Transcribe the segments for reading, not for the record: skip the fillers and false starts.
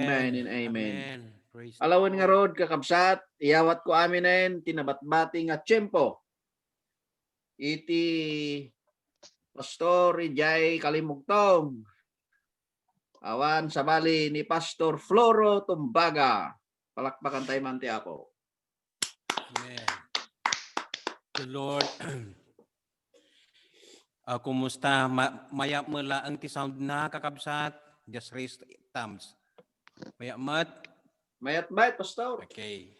Amen and amen. Amen. Praise the Alawin nga Lord. rod kakabsat, iyawat ko aminen tinabatbati nga tiyempo. Iti Pastor Ijay Kalimugtong. Awan sa bali ni Pastor Floro Tumbaga. Palakpakan tayo man ti Apo. Amen. The Lord. Kumusta? Maya mula ang ti-sound na kakabsat. Just raise thumbs. Maya mat. Mayat bayat, Pastor. Okay.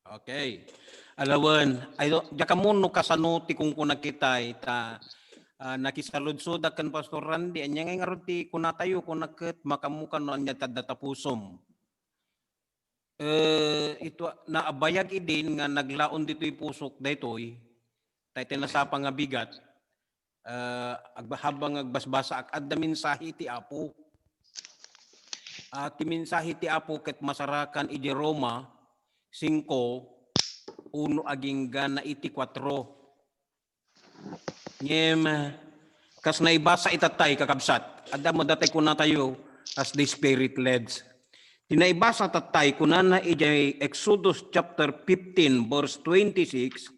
Okay. Alawan, ay jakamuno kasano ti kung kunakita ita nakisaludsod akan Pastor Randy anya nga roti kunatayo kunaket makamukan no anya tadatapusom. Ito naabayag idin nga naglaon dito'y pusok daytoy tay tinasapa nga bigat habang agbasbasa adda mensahe ti Apo. Ti mensahe ti Apo ket masarakan iti Roma 5:1 aging gana iti 4. Ngem kas naibasa itatay kakabsat. Adda mo datay kuna tayo as the Spirit leads. Tinaibasa tatay kunana iti Exodus chapter 15 verse 26.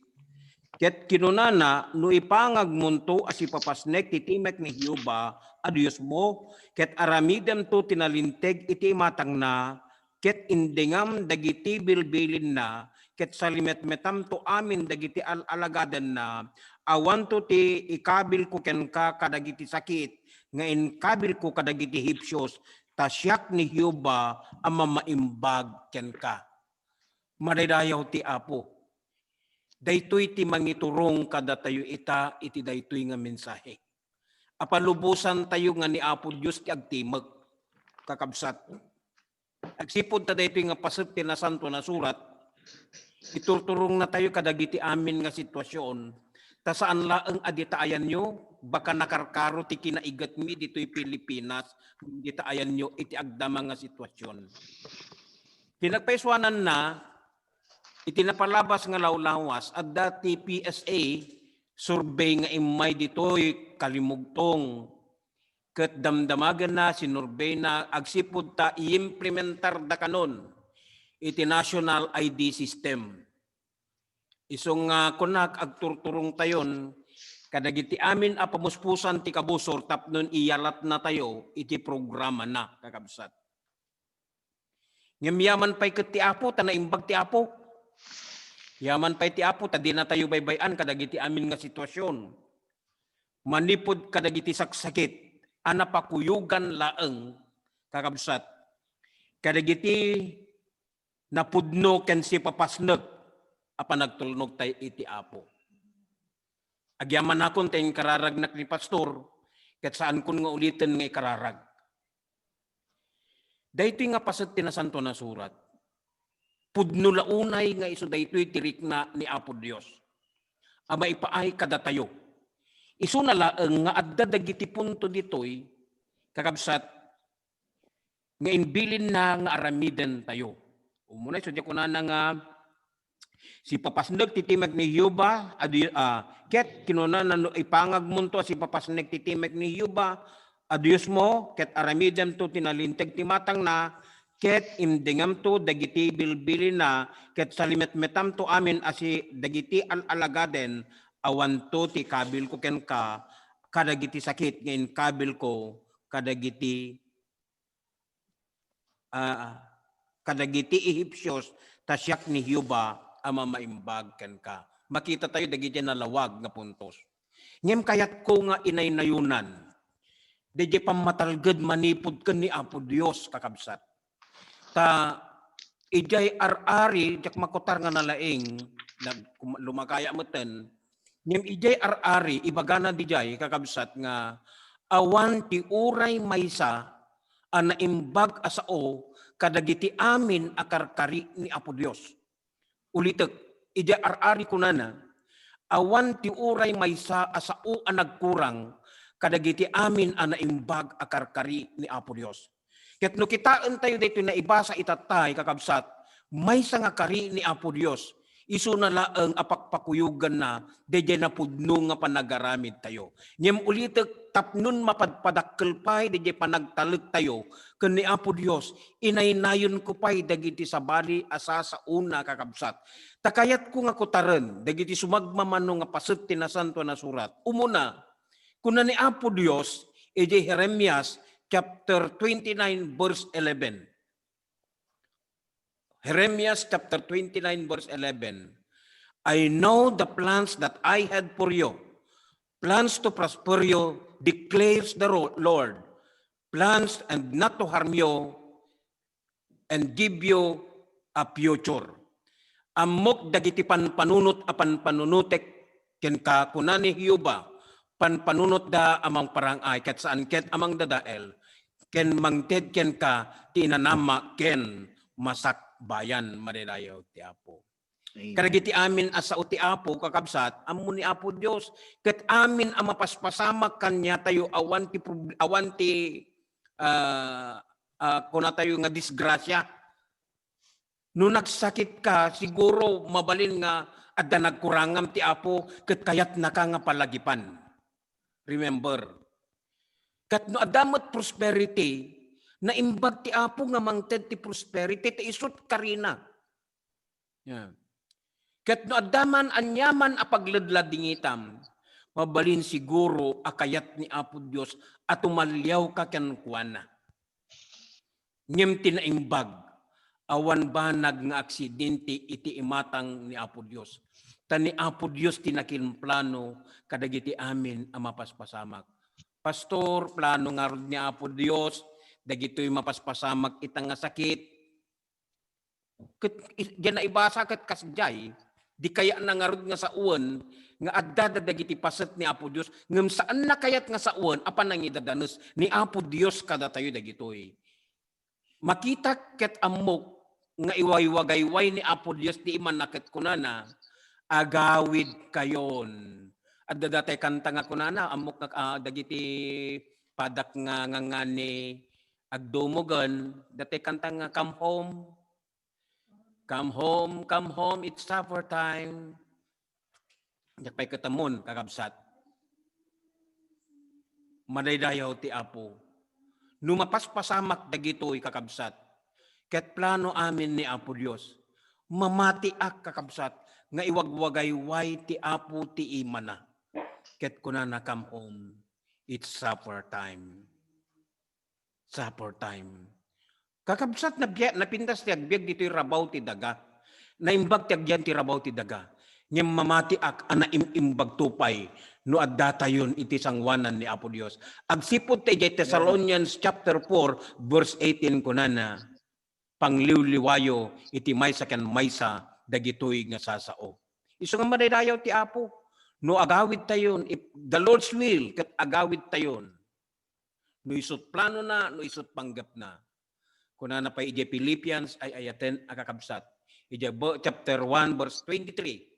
Ket kinunana no ipangag munto as ipapasnek ti timek ni Jehova a Dios mo ket aramidem to tinalinteg iti matang na ket indengam dagiti bilbilin na ket salimetmetam to amin dagiti alagaden na awan to ti ikabil ko ken ka kadagiti sakit nga inkabil ko kadagiti hipsyos tasyak ni Jehova ang mamaimbag ken ka. Madaydayaw ti Apo. Daytoy ti mangiturong kada tayo ita iti daytoy nga mensahe. Apalubusan tayo nga ni Apo Dios ti agtimag kakabsat. Agsipod ta daytoy nga paset ti nasanto na surat. Iturturong na tayo kadagiti amin nga sitwasyon. Ta saan laeng aditaayan nyo baka nakarkaro ti kinaigat mi ditoy Pilipinas ditaayan nyo iti agdama nga sitwasyon. Pinagpaiswanan na itinapalabas nga lawlawas at dati PSA survey nga imay ditoy kalimugtong ket damdamagan na sinurbey na agsipud ta i-implementar da kanon iti national ID system. Isong kunak agturturong tayon kadagiti amin a pamuspusan ti kabusor tapnon iyalat na tayo iti programa na kakabsat. Ngem yaman pay ket ti Apo ta naimbag ti Apo. Yaman pay ti Apo ta di na tayo baybayan kadagiti amin nga sitwasyon. Manipod kadagiti saksakit ana pakuyugan laeng kakabsat. Kadagiti napudno ken si papasnek apa nagtulnog tay iti Apo. Agyaman nakon tayong kararagnak ni Pastor ket saan kun nga ulitin nga ikararag. Daytoy nga paset ti nasanto na surat. Pudno launay nga iso daytoy tirik na ni Apo Dios. Ama ipaay kada tayo. Isu na laeng nga adda dagiti punto ditoy kakabsat nga inbilin na nga aramiden tayo. Umunay so di ko na nga si papasnek titimeg ni Jehova ket kinuna na ipangag munto si papasnek titimeg ni Jehova a Dios mo ket aramidem to tinalinteg ti matang na ket imdengam to dagiti bilbilin na ket salimetmetam to amin asi dagiti alagaden awan to ti kabil ko ken ka kadagiti sakit ngayon kabil ko kadagiti kadagiti ihipsyos tasyak ni Jehova ama maimbag ken ka. Makita tayo dagiti nalawag nga puntos. Ngem kayat ko nga inaynayunan dagiti pamatalged manipod ken ni Apo Dios kakabsat. Ta ijay arari jak makotar nga nalaing lumakaya meten. Ngem ijay arari ibagana dijay kakabsat nga awan ti uray maysa a naimbag asao kadagiti amin akarkari ni Apo Dios. Ulitek, ijay arari kunana awan ti uray maysa asao a nagkurang kadagiti amin a naimbag akarkari ni Apo Dios. Ket no kitaan tayo dito na ibasa itatay kakabsat maysa nga kari ni Apo Dios Isu na laang apakpakuyugan na, deje na pudno nga panagaramid tayo. Nyem ulitek tapnon mapadpadakkel pay, deje panagtalag tayo, ken ni Apo Dios, inaynayon ko pay, dagiti sabali asa sa una kakabsat. Takayat ko nga kutaren, dagiti sumagmamano nga paset ti nasanto na surat. Umuna, kuna ni Apo Dios, eje Jeremias chapter 29 verse 11. Jeremias chapter 29 verse 11. I know the plans that I had for you, plans to prosper you, declares the Lord, plans and not to harm you and give you a future. Amok dagiti panpanunot apan panunutek ken ka kunani Hioba, panpanunot da amang parangay ket saan ket amang dadael, ken mangted ken ka tinanama ken masak bayan marilayaw ti Apo. Karagiti amin asa ti Apo kakabsat, amo ni Apo Dios, ket amin ang mapaspasamak kanya tayo awan ti kuna tayo nga disgrasya. No nagsakit ka, siguro mabalin nga adda nagkurangam ti Apo, ket kayat naka nga palagipan. Remember. Ket no adamot prosperity, naimbag ti Apo nga mangted ti prosperity, ti isut karina. Yeah. Ket no adaman anyaman apagledlad dingitam, mabalin siguro akayat ni Apo Dios at umalyaw ka ken kuana. Ngem tinaimbag, awan banag nga aksidente iti imatang ni Apo Dios. Tan ni Apo Dios tinakilplano kadagiti amin ang mapaspasamak. Pastor, plano nga rod ni Apo Dios, dagitoy mapaspasamak itang nga sakit. Diyan na ibasa ket kasjay, di kaya nangarod nga sa uwan, nga adda dagiti paset ni Apo Dios, ngem saan na kayat nga sa uwan, apan nang idadanos, ni Apo Dios kada tayo dagitoy. Makita ket amok, nga iwaywagayway ni Apo Dios, di iman naket kunana, agawid kayon. At dadatay kanta nga kunana, amok dagiti padak nga ni agdumogan, datay kanta nga come home, come home, it's supper time. Yakpay katamon, kakabsat. Madaydayaw ti Apo. Numapaspasamak dagitoy kakabsat. Ket plano amin ni Apo Dios. Mamatiak kakabsat. Nga iwagwagayway ti Apo ti imana. Ket kunana come home, it's supper time. Supper time. Kakabsat na napindas ti agbyag dito'y rabaw ti daga. Naimbag ti agyan ti rabaw ti daga. Ngem mamati ak ana imbag tupay no adda tayon iti sangwanan ni Apo Dios. Agsipud ti Thessalonians chapter 4 verse 18 kunana, pangliwliwayo iti maysa ken maysa dagitoy nga sasao. Isu nga madaydayaw ti Apo no agawid tayon, if the Lord's will ket agawid tayon. No isut plano na, no isut panggap na. Kunana pa iti Philippians ay ayaten akakabsat. Iti chapter 1 verse 23.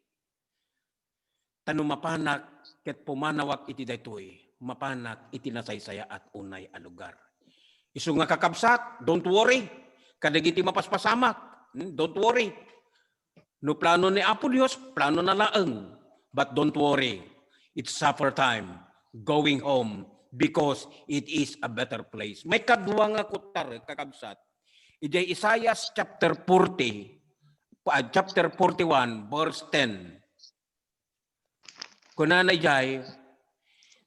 Tanu mapanak ket pumanawak iti daytoy, mapanak iti nasaysaya at unay a lugar. Isu nga kakabsat, don't worry. Kadagiti mapaspasamak, don't worry. No plano ni Apo Dios, plano na laeng. But don't worry. It's supper time. Going home because it is a better place. May kadwa nga kutar kakabsat. Iti Isaiah chapter 40, chapter 41 verse 10. Kunana jay,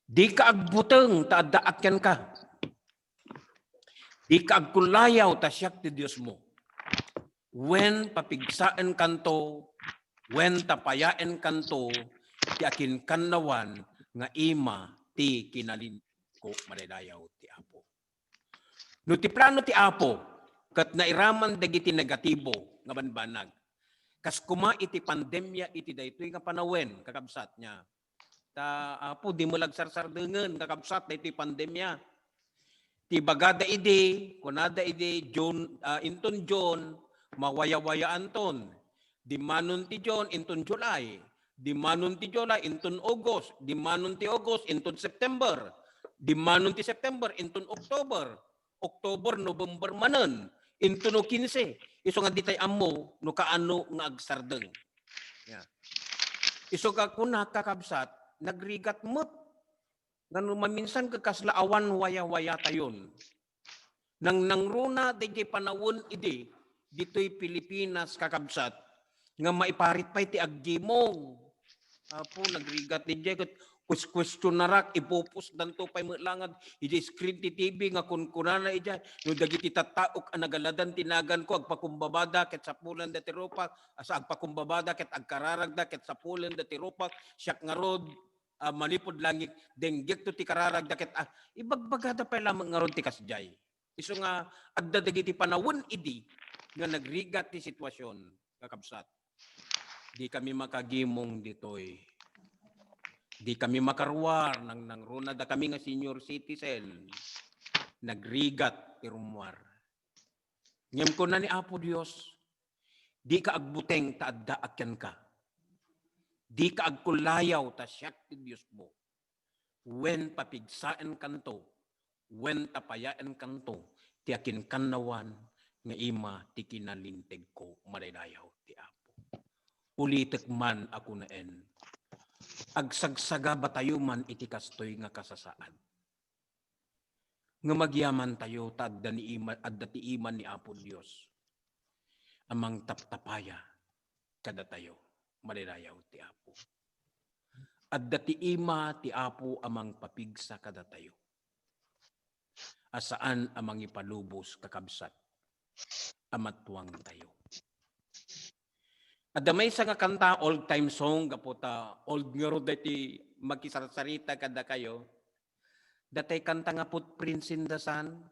di ka agbuteng ta addaat ken ka. Di ka agkulayaw ta siyak ti Dios mo. When papigsaan kanto, when tapayaen kanto, ti akin kannawan nga ima ti kinalin ko madaydayaw ti Apo. No ti plano ti Apo, kat nairaman dagiti negatibo nga banbanag. Kas kuma iti pandemya iti daytoy nga panawen kakabsat niya. Ta Apo di mo lagsarsardengen kakabsat daytoy pandemya. Ti bagada idi, kunada idi June inton June mawaya-waya anton. Di manon ti June inton July. Di manon ti July inton August. Di manon ti August inton September. Di manon ti September inton October. October, November manen. Inton no 15. Iso nga ditay ammo no kaano nga agsardeng. Yeah. Iso ka kuna kakabsat, nagrigat mo't. Ngano maminsan kakaslaawan waya-waya tayon. Nang nangruna di panawon idi, dito'y Pilipinas kakabsat, nga maiparit pa'y ti aggimong. Apo, nagrigat di jay, question na rak, ipupus danto pa'y mulangad, iji screen ti TV nga kunkunana ija, no dagiti tataok ang nagaladan tinagan ko, agpakumbabada, ket sapulan da tiropak, asa agpakumbabada, ket agkararagda, ket sapulan da tiropak, siyak nga rod, malipod langit, denggek to ti kararagda, ket ibagbagada pa lamang nga rod ti kasjay. Iso nga, adda dagiti panawon idi, nga nagrigat ti sitwasyon, kakabsat. Di kami makagimong ditoy. Di kami makarwar nang runa da kami nga senior citizen. Nagrigat irumwar. Ngem ko na ni Apo Dios, di ka agbuteng ta adda akyan ka. Di ka agkulayaw ta siyak ti Dios mo. Wen papigsaan kanto, wen tapayaan kanto, ti akin kanawan nga ima ti kinalinteg ko madaydayaw ti Apo. Ulitek man ako naen. Agsagsaga ba tayo man iti kastoy nga kasasaan? Nga magyaman tayo adda ti iman ni Apo Dios. Amang taptapaya kada tayo madaydayaw ti Apo. Adda ti ima ti Apo amang papigsa kada tayo. Asaan amang ipalubos kakabsat? Amatwang tayo. Adda may nga kanta, old time song, kapota, old nga ro dati magkisarsarita kada kayo. Datay kanta nga Footprints in the Sun.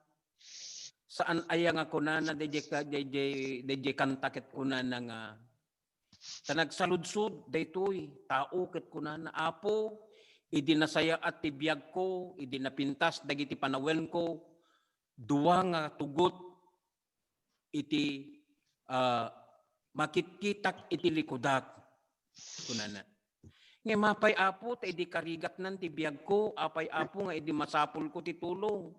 Saan ayang ako na DJ kanta ket kuna na nga tanagsaludsud daytoy tao ket kuna na Apo idi nasaya at tibiyag ko, idi napintas dagiti panawen ko, duwa nga tugot iti makitkitak iti likodak kunana. Nga mapay Apo ta idi karigat nan ti biag ko, apay Apo nga idi masapul ko ti tulong.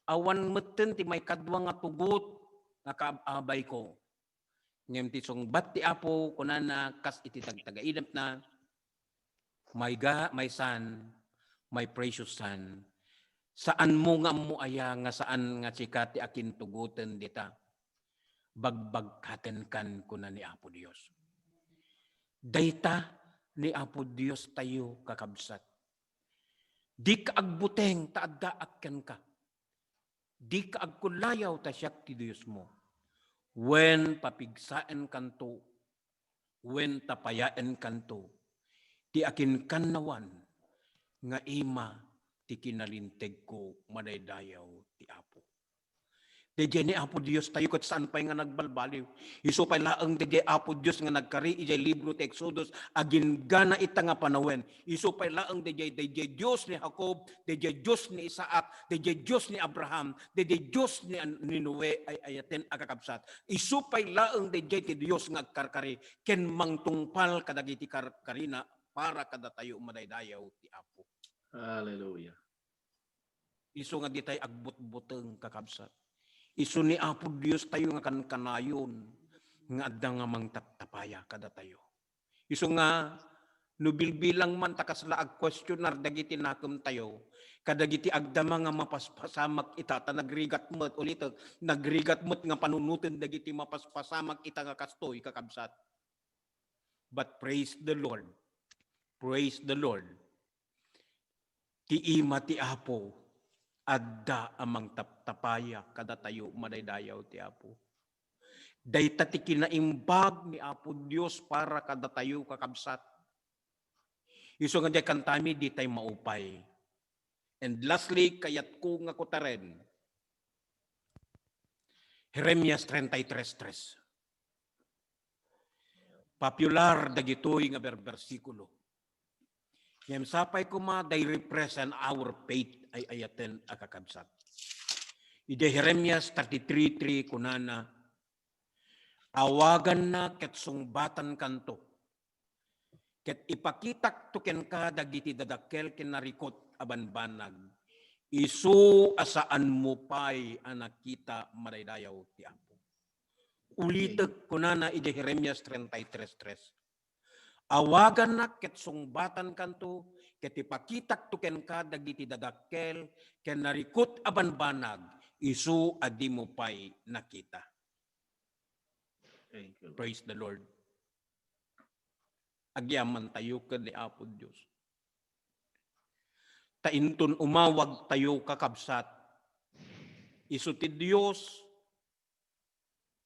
Awan metten ti may kadwa nga tugot nga kaabay ko. Ngem ti sungbat ti Apo kunana kas iti tagtagaidap na my son, my precious son. Saan mo nga mo aya nga saan nga sikat ti akin tuguten dita. Bagbagkaten kan kuna ni Apo Dios. Dayta ni Apo Dios tayo kakabsat. Di ka agbuteng ta adda akyan ka. Di ka agkulayaw ta siyak ti Dios mo. Wen papigsaan kanto, wen tapayaan kanto, ti akin kanawan nga ima ti kinalinteg ko madaydayaw ti Apo. DJ ni Apo Dios tayo kat saan pa'y nga nagbalbaliw. Iso pa'y laang DJ Apo Dios nga nagkari ijay libro ti Exodus agin gana ita nga panawen. Iso pa'y laang DJ Dios ni Jacob, DJ Dios ni Isaac, DJ Dios ni Abraham, DJ Dios ni Noe ay ayaten agakabsat. Iso pa'y laang DJ ti Dios nga agkarkari ken mangtungpal kadagiti karkarina para kada tayo madaydayaw ti Apo. Hallelujah. Iso nga di tayo agbut-buteng kakabsat. Isu ni Apo Dios tayo nga kanayon nga adda nga mangtaptapaya kada tayo. Isu nga nubilbilang man takasla ag questioner dagiti nakem tayo kadagiti agdama nga mapaspasamak ita ta nagrigat met ulit nagrigat met nga panunuten dagiti mapaspasamak ita nga kastoy kakabsat. But praise the Lord. Praise the Lord. Ti ima ti Apo adda amang taptapaya kada tayo madaydayaw ti Apo. Dayta ti kinaimbag ni Apo Dios para kada tayo kakabsat. Isu nga di kantami di tayo maupay. And lastly, kayat ko nga kutaren. Jeremias 33:3. Popular dagitoy nga bersikulo. Ngem sapay kuma they represent our faith ay ayaten akakabsat. Ide Jeremias 33:3 kunana awagan na ket sungbatan kanto. Ket ipakitak tuken ka dagiti dadakkel ken narikot abanbanag. Isu asaan mo pay anak kita madaydayaw ti Apo. Ulitek kunana ide Jeremias 33:3. Awagan na ket sungbatan kanto, ket ipakitak to ken ka dagiti dadakkel, ken narikot aban banag, isu adi mo pay nakita. Thank you. Praise the Lord. Agyaman tayo ken ni Apo Dios. Tainton umawag tayo kakabsat. Isu ti Dios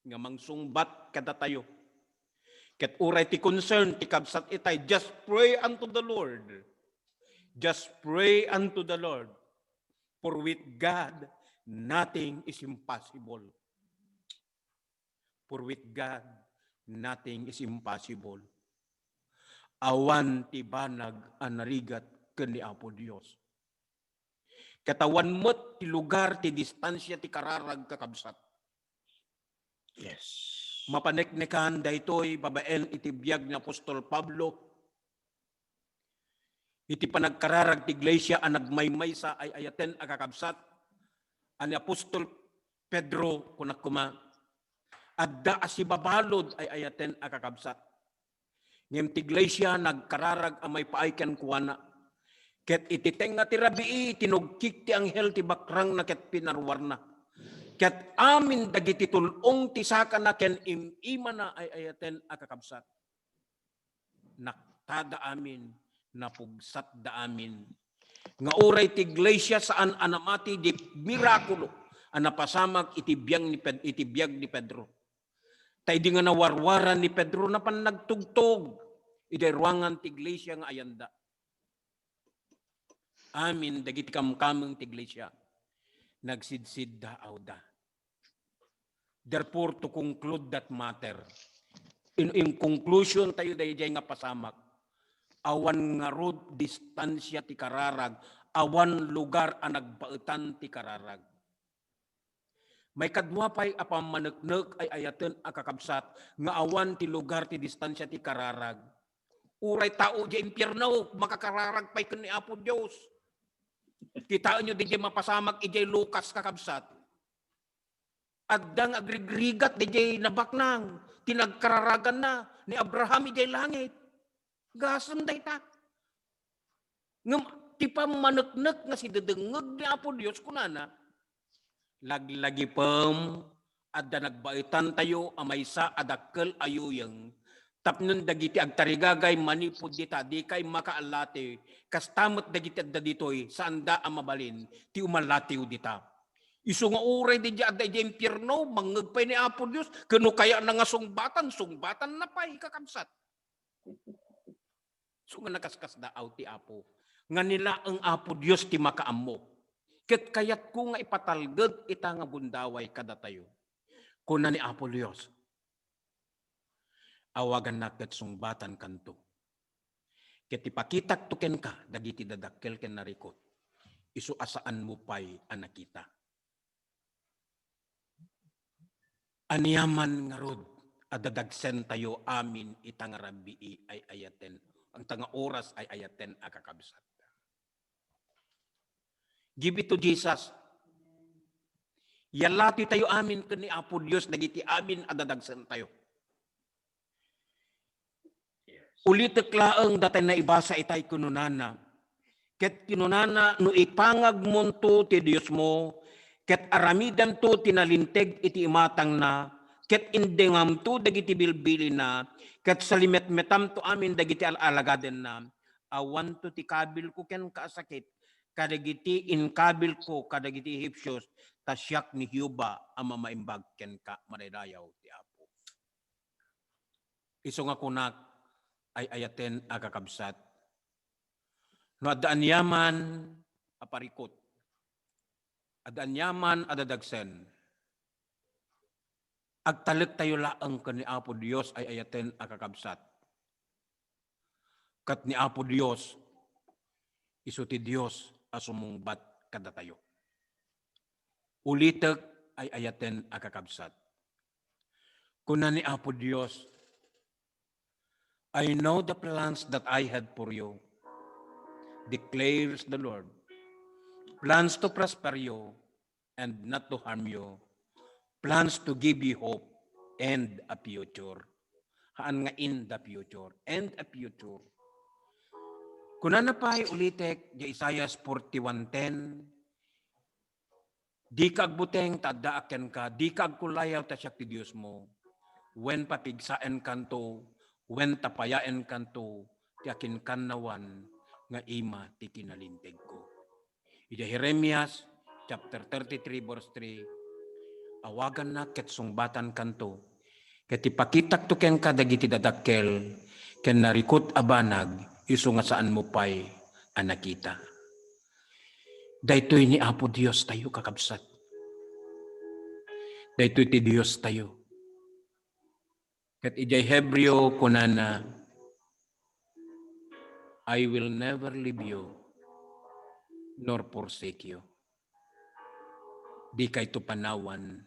nga mangsungbat kada tayo. Ket uray ti concern ti kabsat itay, just pray unto the Lord. Just pray unto the Lord. For with God, nothing is impossible. For with God, nothing is impossible. Awan ti banag anarigat ken ni Apo Dios. Katawan mo't ti lugar, ti distansya, ti kararag kakabsat. Yes. Mapaneknekan daytoy babaen iti biyag ni Apostol Pablo. Iti panagkararag ti iglesia ang nagmaymaysa ay ayaten akakabsat. Ani Apostol Pedro kunakuma. Adda asibabalod ay ayaten akakabsat. Ngem ti iglesia nagkararag amay paayken kuana. Ket ititeng nga ti rabii tinugkik ti anghel ti bakrang na ket pinarwarna. Ket amin dagiti tulong ti saka na ken imima na ay ayaten akakabsat. Naktada amin, napugsat da amin. Nga uray ti iglesia saan anamati di mirakulo ang napasamag itibiyag ni Pedro. Tay di nga nawarwaran ni Pedro na pan nagtugtog. Iti ruangan ti iglesia nga ayanda. Amin dagiti kamkameng ti iglesia. Nagsidsid daaw da. Therefore, to conclude that matter, in conclusion tayo dayjay nga pasamak, awan nga road distansya ti kararag, awan lugar ang nagbaetan ti kararag. May kadwapay apamaneknek ay ayaten akakabsat, nga awan ti lugar ti distansya ti kararag. Uray tao di impyerno, makakararag pa'y ken ni Apo Dios. Kitaan nyo di mapasamak ijay Lucas kakabsat. Addang agrigrigat di nabaknang, tinagkararagan na ni Abraham ijay langit. Gasam day ta. Ngam ti pamaneknek nga si dedengeg ni Apo Dios kunana. Laglagi pem adda nagbaitan tayo amaysa adakkel ayuyeng. Tapnon dagiti agtarigagay manipod dita di kay makaalate kastamot dagiti adda ditoy saan da amabalin ti umalatiw dita. Isu nga uray di adda di impyerno mangegpay ni Apo Dios keno kaya na nga sungbatan na pay kakabsat. So nga nakaskas daaw ti Apo nga nila ang Apo Dios ti makaammo. Ket kayat ko nga ipatalged ita nga bundaway kada tayo. Kuna ni Apo Dios. Awagan na ket sungbatan kanto. Ket ipakitak tuken ka dagiti dadakkel ken narikot. Isu asaan mo pay anakita. Aniyaman nga rod adadagsen tayo amin ita nga rabii ay ayaten. Ang tanga oras ay ayaten akakabsat. Give it to Jesus. Yalati tayo amin ken ni Apo Dios dagiti amin adadagsen tayo. Ulitek laeng datay na ibasa itay kununana. Ket kinunana no ipangag monto ti Dios mo, ket aramidan to tinalinteg iti imatang na, ket indengam to dagiti bilbili na, ket salimet-metam to amin dagiti alagaden na, awan to ti kabil ko ken kaasakit, kadagiti inkabil ko kadagiti Hipsyos, tasyak ni Hiuba ang mamaimbag ken ka madaydayaw ti Apo. Isu nga kunak ay ayaten akakabsat. No adaan yaman aparikot. Adaan yaman adadagsen. Agtalek tayo laeng ken ni Apo Dios ay ayaten akakabsat. Kat ni Apo Dios isu ti Dios asumungbat kada tayo. Ulitek ay ayaten akakabsat. Kuna ni Apo Dios, I know the plans that I had for you, declares the Lord. Plans to prosper you and not to harm you. Plans to give you hope and a future. haan nga in the future. And a future. Kuna na pa'y ulitek, di Isaiah 41:10, di ka agbuteng tadaaken ka, di ka agkulayaw ta siya ti Diyos mo. When papigsaen kanto, when tapayaen kanto, ti akin kanawan nga ima ti kinalinteg ko. Ida Jeremias chapter 33 verse 3, awagan na ket sungbatan kanto, ket ipakitak to ken kadagiti dadakkel, ken narikot abanag, isu nga saan mo pa'y anakita. Daytoy ni Apo Dios tayo kakabsat. Daytoy ti Dios tayo. Ket ijay Hebreo kunana, I will never leave you nor forsake you. Di kay to panawan,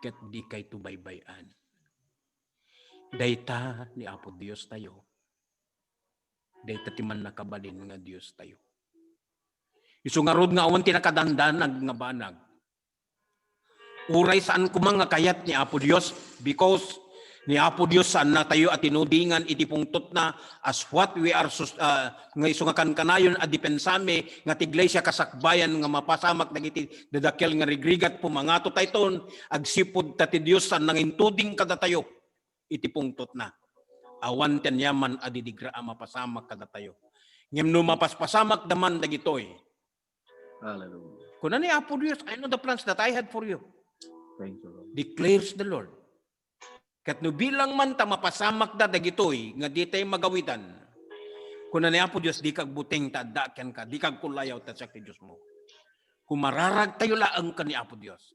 ket di kay to baybayan. Dayta ni Apo Dios tayo. Dayta ti man nakabalin nga Dios tayo. Isungarod nga awan tinakadandanag nga banag. Uray saan kumang nga kayat ni Apo Dios, because ni Apo Dios saan na tayo at tinudingan iti pungtot na as what we are nga iso nga kankanayon a dipensame nga ti iglesia kasakbayan nga mapasamak dagiti dadakkel nga rigrigat pumangato tayton agsipod ta ti Dios saan nangintuding kada tayo iti pungtot na awan ten yaman a didigra a mapasamak kada tayo ngem no mapaspasamak daman dagitoy. Hallelujah. Kuna ni Apo Dios, I know the plans that I had for you, Thank you, Lord. declares the Lord. Kat no bilang man ta mapasamak da dagitoy nga di tay magawitan. Kuna ni Apo Dios di kag buteng tadda ken ka, di kag kulayaw ta sa Dios mo. Kumararag tayo laang ka ni Apo Dios.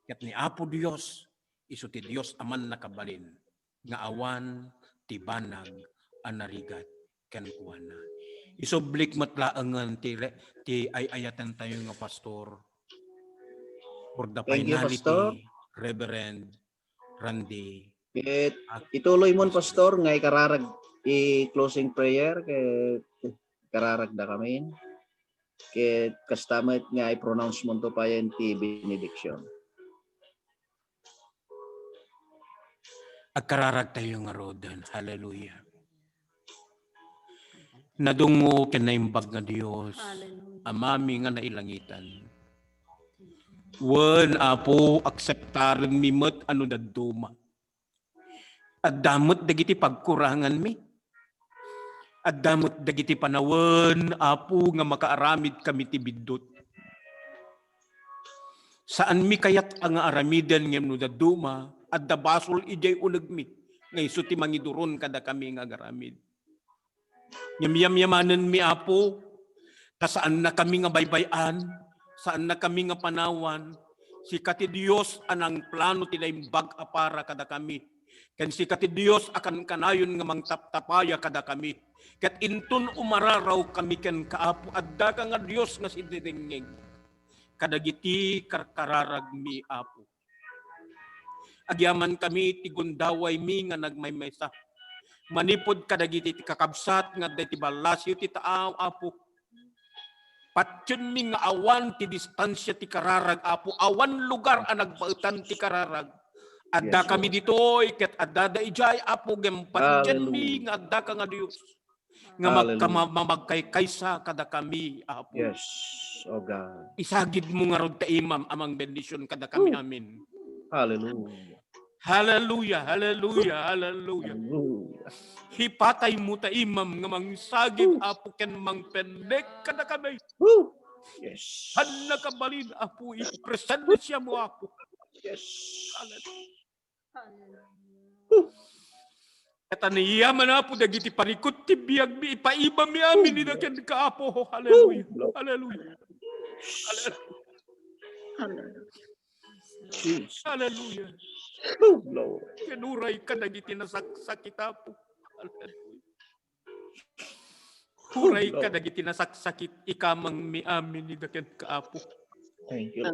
Kat ni Apo Dios isu ti Dios aman nakabalin nga awan ti banag anarigat ken kuana. Isublik matlaangan ti ayatan tayo nga pastor. For the Thank you, finality, Pastor. Reverend Randy. Ituloy mo, Pastor, nga ikararag i-closing prayer kay kararag da kami. Kay kastamet nga i-pronounce mo to pa yan ti benediction. Agkararag tayo nga rodan. Hallelujah. Nadungo kinaimbag nga Dios. Amami nga nailangitan. Wen Apo akseptaren mi met ano daduma. At damot dagiti pagkurangan mi. At damot dagiti panawen Apo nga makaaramid kami ti biddot. Saan mi kayat ang aramidan ngem no daduma at dabasol ijay uneg mi. Ngay isu ti mangiduron kada kami nga agaramid. Yamyamanan mi Apo, kasaan na kami nga baybayan, saan na kami nga panawan, si kati Dios anang plano ti daimbag apara kada kami. Ken si kati Dios akan kanayon nga mangtaptapaya kada kami. Ket intun umararaw kami ken kaapo adda ka nga Dios nga sididengeng. Kadagiti karkararag mi Apo. Agyaman kami ti gundaway mi nga nagmaymaysa. Manipod kadagiti ti kakabsat nga dati balasyo ti taaw Apo. Patyon mi nga awan ti distansya ti kararag Apo, awan lugar ang nagbaetan ti kararag. Adda Yes, kami Lord. ditoy ket adda da ijay Apo gem patyon mi nga adda ka nga Dios. Nga magkamamagkaykaysa kada kami Apo. Yes, oh God. Isagid mo nga rod ta imam amang bendisyon kada kami amin. Hallelujah. Hallelujah, hallelujah, hallelujah. Hallelujah. Hipatay mo ta imam nga mangsagid Apo ken mangpendek kada kami. Woo! Yes. Han nakabalin Apo i-present siya mo Apo. Yes. Kata niya man Apo dagiti parikot ti biag mi ipaiba mi amin ni ken ka Apo. Hallelujah. Hallelujah. Jesus. Hallelujah. Oh, Lord. Kenuray ka dagiti nasaksakit Apo. Hallelujah. Huray ka dagiti nasaksakit ikamang mi amin ni ken ka Apo. Thank you.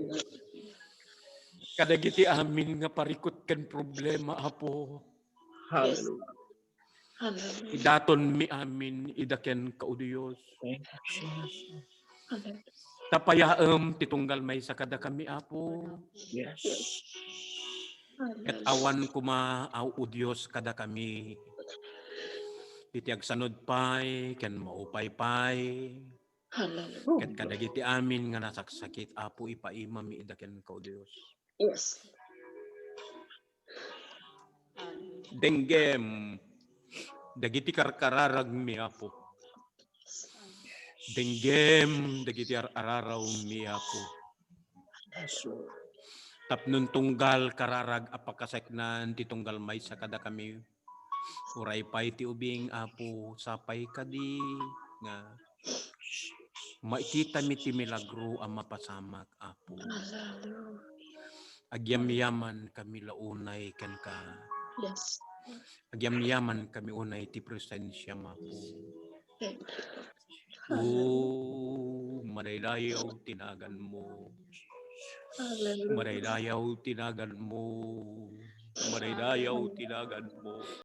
Kadagiti amin nga parikot ken problema Apo. Hallelujah. Idaton mi amin idaken ka o Dios. Thank you, Jesus. Tapayaem titunggal may sa kada kami Apo. Yes. Ket awan kumaaw o Dios kada kami. Iti agsanod pay, ken maupay pay. Ket kadagiti amin nga nasaksakit, Apo ipaima mi idaken ka o Dios. Yes. Denggem, dagiti karkararag mi Apo. Denggem, dagiti araraw mi Apo. Tapnon tunggal kararag apakaseknan ti tunggal may sa kada kami. Uray pay ti ubing Apo, sapay kadi nga makita mi ti milagro ang mapasamak Apo. Agyamyaman kami launay ken ka. Yes. Agyamyaman kami unay ti presensya Apo. Thank you. O madaydayaw tinagan mo. Hallelujah. Madaydayaw tinagan mo. Madaydayaw tinagan mo.